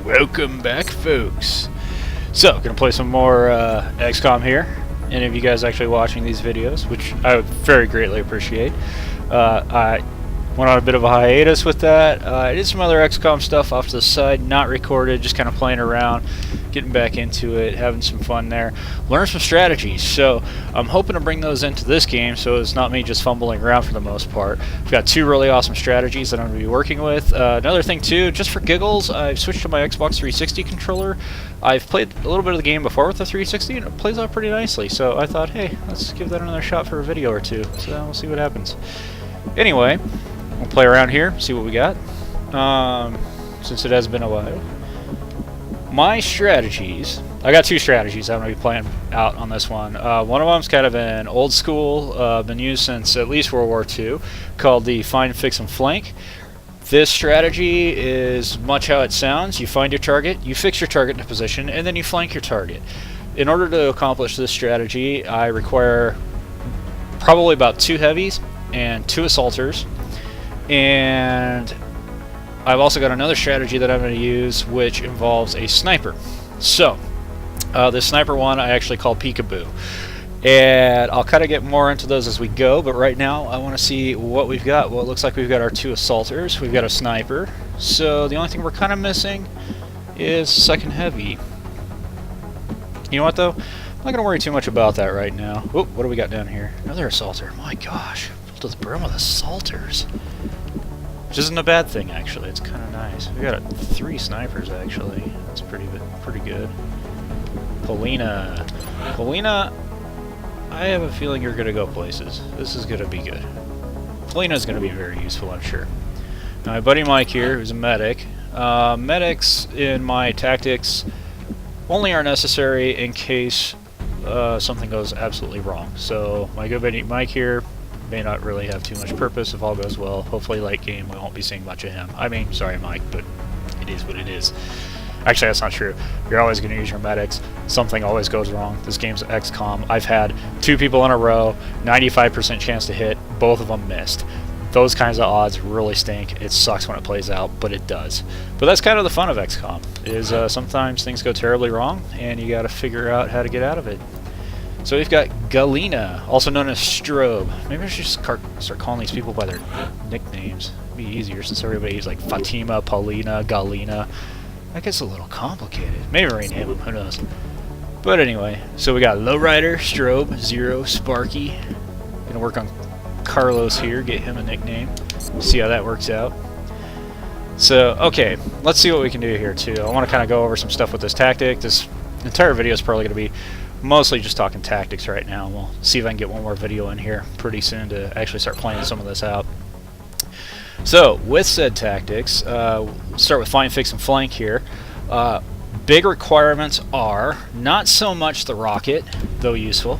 Welcome back, folks. So, gonna play some more XCOM here. Any of you guys actually watching these videos, which I would very greatly appreciate. I went on a bit of a hiatus with that. I did some other XCOM stuff off to the side, not recorded, just kind of playing around, getting back into it, having some fun there. Learn some strategies. So I'm hoping to bring those into this game so it's not me just fumbling around for the most part. I've got two really awesome strategies that I'm going to be working with. Another thing too, just for giggles, I've switched to my Xbox 360 controller. I've played a little bit of the game before with the 360 and it plays out pretty nicely. So I thought, hey, let's give that another shot for a video or two. So we'll see what happens. Anyway, we'll play around here, see what we got, since it has been a while. My strategies, I got two strategies I'm going to be playing out on this one. One of them's kind of an old school, been used since at least World War II, called the find, fix, and flank. This strategy is much how it sounds. You find your target, you fix your target into position, and then you flank your target. In order to accomplish this strategy, I require probably about 2 heavies and 2 assaulters. And I've also got another strategy that I'm going to use, which involves a sniper. So, this sniper one I actually call Peekaboo. And I'll kind of get more into those as we go, but right now I want to see what we've got. Well, it looks like we've got our 2 assaulters, we've got a sniper. So the only thing we're kind of missing is second heavy. You know what though? I'm not going to worry too much about that right now. Oh, what do we got down here? Another assaulter. My gosh. To the brim with assaulters. Which isn't a bad thing, actually. It's kind of nice. We got 3 snipers, actually. That's pretty good. Polina. Polina, I have a feeling you're going to go places. This is going to be good. Polina's going to be very useful, I'm sure. Now, my buddy Mike here, who's a medic. Medics in my tactics only are necessary in case something goes absolutely wrong. So, my good buddy Mike here may not really have too much purpose if all goes well. Hopefully late game we won't be seeing much of him. I mean, sorry Mike, but it is what it is. Actually, that's not true. You're always going to use your medics. Something always goes wrong. This game's XCOM. I've had 2 people in a row, 95% chance to hit, both of them missed. Those kinds of odds really stink. It sucks when it plays out, but it does. But that's kind of the fun of XCOM, is sometimes things go terribly wrong, and you got to figure out how to get out of it. So we've got Galina, also known as Strobe. Maybe I should just start calling these people by their nicknames. It'd be easier since everybody's like Fatima, Paulina, Galina. That gets a little complicated. Maybe rename them, who knows. But anyway, so we got Lowrider, Strobe, Zero, Sparky. Gonna work on Carlos here, get him a nickname. See how that works out. So, okay, let's see what we can do here too. I want to kind of go over some stuff with this tactic. This entire video is probably going to be mostly just talking tactics right now. We'll see if I can get one more video in here pretty soon to actually start playing some of this out. So, with said tactics, we'll start with find, fix, and flank here. Big requirements are not so much the rocket, though useful.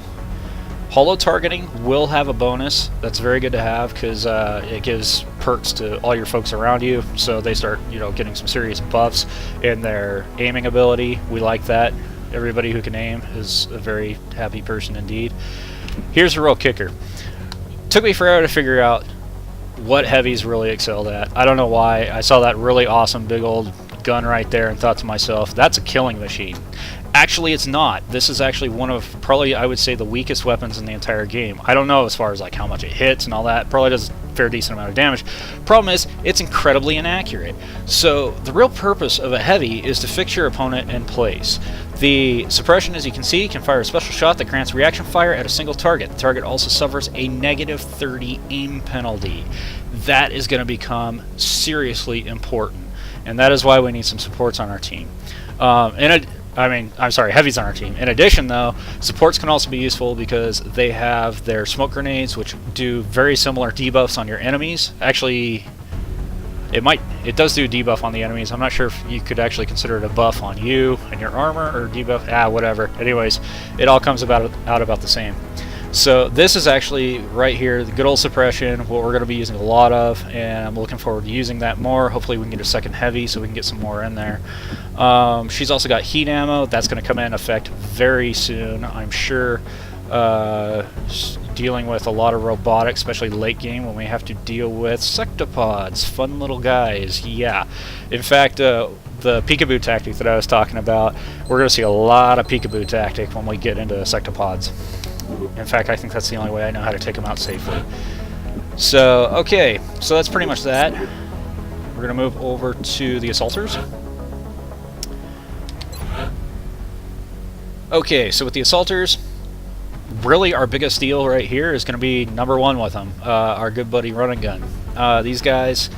Holo targeting will have a bonus. That's very good to have because it gives perks to all your folks around you, so they start, getting some serious buffs in their aiming ability. We like that. Everybody who can aim is a very happy person indeed. Here's the real kicker. Took me forever to figure out what heavies really excelled at. I don't know why. I saw that really awesome big old gun right there and thought to myself, that's a killing machine. Actually, it's not. This is actually one of probably, I would say, the weakest weapons in the entire game. I don't know as far as like how much it hits and all that. Probably does a fair decent amount of damage. Problem is, it's incredibly inaccurate. So the real purpose of a heavy is to fix your opponent in place. The suppression, as you can see, can fire a special shot that grants reaction fire at a single target. The target also suffers a -30 aim penalty. That is going to become seriously important, and that is why we need some supports on our team. Heavies on our team. In addition, though, supports can also be useful because they have their smoke grenades, which do very similar debuffs on your enemies. Actually, it does do a debuff on the enemies. I'm not sure if you could actually consider it a buff on you and your armor, or debuff, whatever. Anyways, it all comes out about the same. So this is actually right here, the good old suppression, what we're going to be using a lot of, and I'm looking forward to using that more. Hopefully we can get a second heavy so we can get some more in there. She's also got heat ammo. That's going to come in effect very soon, I'm sure. Dealing with a lot of robotics, especially late game when we have to deal with sectopods, fun little guys. Yeah. In fact, the peekaboo tactic that I was talking about, we're going to see a lot of peekaboo tactic when we get into sectopods. In fact, I think that's the only way I know how to take them out safely. So, okay, so that's pretty much that. We're going to move over to the assaulters. Okay, so with the assaulters, really our biggest deal right here is going to be number one with them, our good buddy run and gun. These guys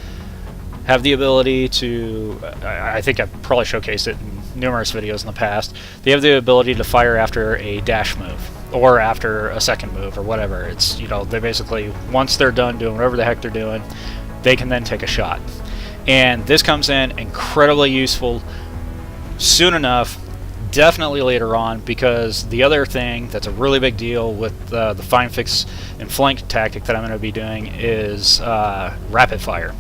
have the ability to, I think I've probably showcased it in numerous videos in the past, they have the ability to fire after a dash move, or after a second move, or whatever. It's, you know, they basically, once they're done doing whatever the heck they're doing, they can then take a shot. And this comes in incredibly useful soon enough, definitely later on, because the other thing that's a really big deal with the find, fix, and flank tactic that I'm going to be doing is rapid fire.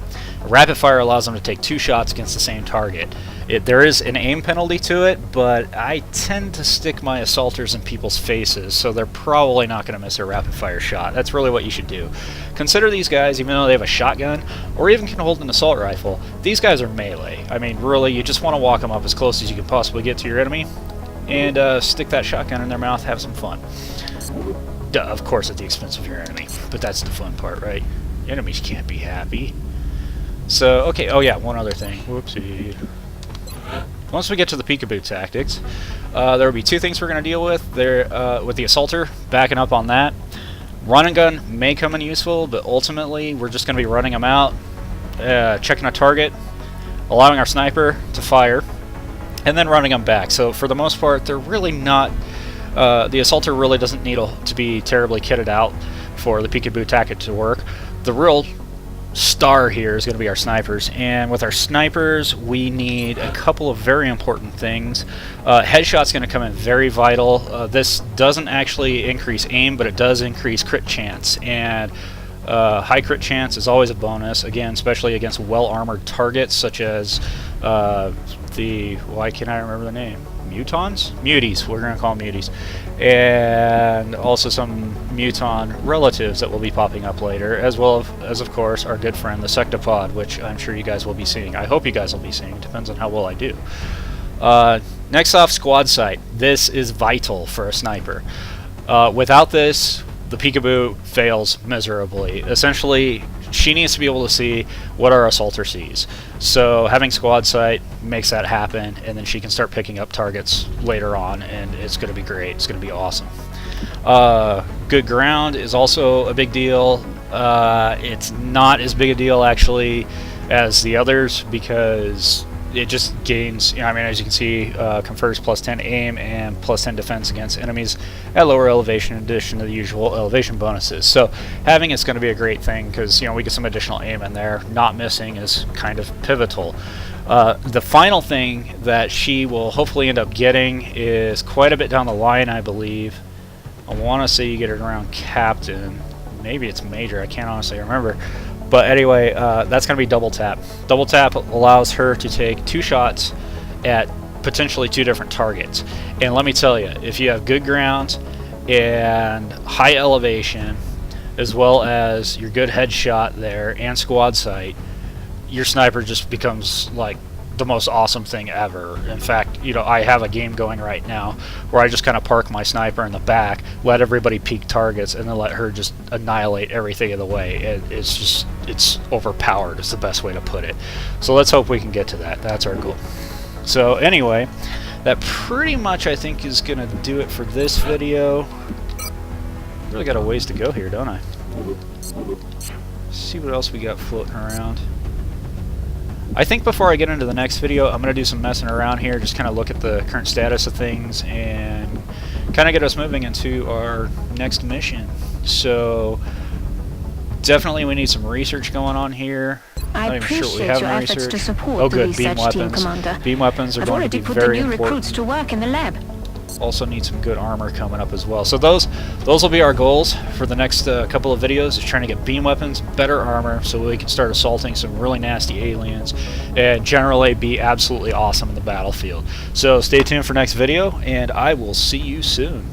Rapid fire allows them to take 2 shots against the same target. There is an aim penalty to it, but I tend to stick my assaulters in people's faces, so they're probably not going to miss a rapid fire shot. That's really what you should do. Consider these guys, even though they have a shotgun, or even can hold an assault rifle, these guys are melee. I mean, really, you just want to walk them up as close as you can possibly get to your enemy, and stick that shotgun in their mouth, have some fun. Duh, of course at the expense of your enemy, but that's the fun part, right? Enemies can't be happy. So, okay, oh yeah, one other thing. Whoopsie. Once we get to the peekaboo tactics, there will be 2 things we're going to deal with. With the assaulter, backing up on that. Run and gun may come in useful, but ultimately we're just going to be running them out, checking a target, allowing our sniper to fire, and then running them back. So for the most part, they're really not, the assaulter really doesn't need to be terribly kitted out for the peekaboo tactic to work. The real star here is going to be our snipers, and with our snipers we need a couple of very important things. Headshot's going to come in very vital. This doesn't actually increase aim, but it does increase crit chance, and high crit chance is always a bonus, again, especially against well armored targets such as why can't I remember the name? Mutons? Muties, we're going to call them muties. And also some muton relatives that will be popping up later, as well as, of course, our good friend the sectopod, which I'm sure you guys will be seeing. I hope you guys will be seeing. Depends on how well I do. Next off, squad sight. This is vital for a sniper. Without this, the peekaboo fails miserably. Essentially, she needs to be able to see what our assaulter sees. So having squad sight makes that happen, and then she can start picking up targets later on, and it's going to be great. It's going to be awesome. Good ground is also a big deal. It's not as big a deal actually as the others, because it just gains, I mean, as you can see, confers +10 aim and +10 defense against enemies at lower elevation, in addition to the usual elevation bonuses. So having it's going to be a great thing, because, you know, we get some additional aim in there. Not missing is kind of pivotal. The final thing that she will hopefully end up getting is quite a bit down the line, I believe. I want to say you get it around captain. Maybe it's major. I can't honestly remember. But anyway, that's going to be double tap. Double tap allows her to take 2 shots at potentially 2 different targets. And let me tell you, if you have good ground and high elevation, as well as your good headshot there and squad sight, your sniper just becomes like the most awesome thing ever. In fact, you know, I have a game going right now where I just kind of park my sniper in the back, let everybody peek targets, and then let her just annihilate everything in the way. It's overpowered is the best way to put it. So let's hope we can get to that. That's our goal. So anyway, that pretty much I think is gonna do it for this video. Really got a ways to go here, don't I? See what else we got floating around. I think before I get into the next video, I'm going to do some messing around here, just kind of look at the current status of things and kind of get us moving into our next mission. So definitely we need some research going on here. I appreciate your efforts to support the research team, Commander. Beam weapons are going to be very important. I've already put the new recruits to work in the lab. Also need some good armor coming up as well. So those will be our goals for the next couple of videos, is trying to get beam weapons, better armor, so we can start assaulting some really nasty aliens and generally be absolutely awesome in the battlefield. So stay tuned for next video, and I will see you soon.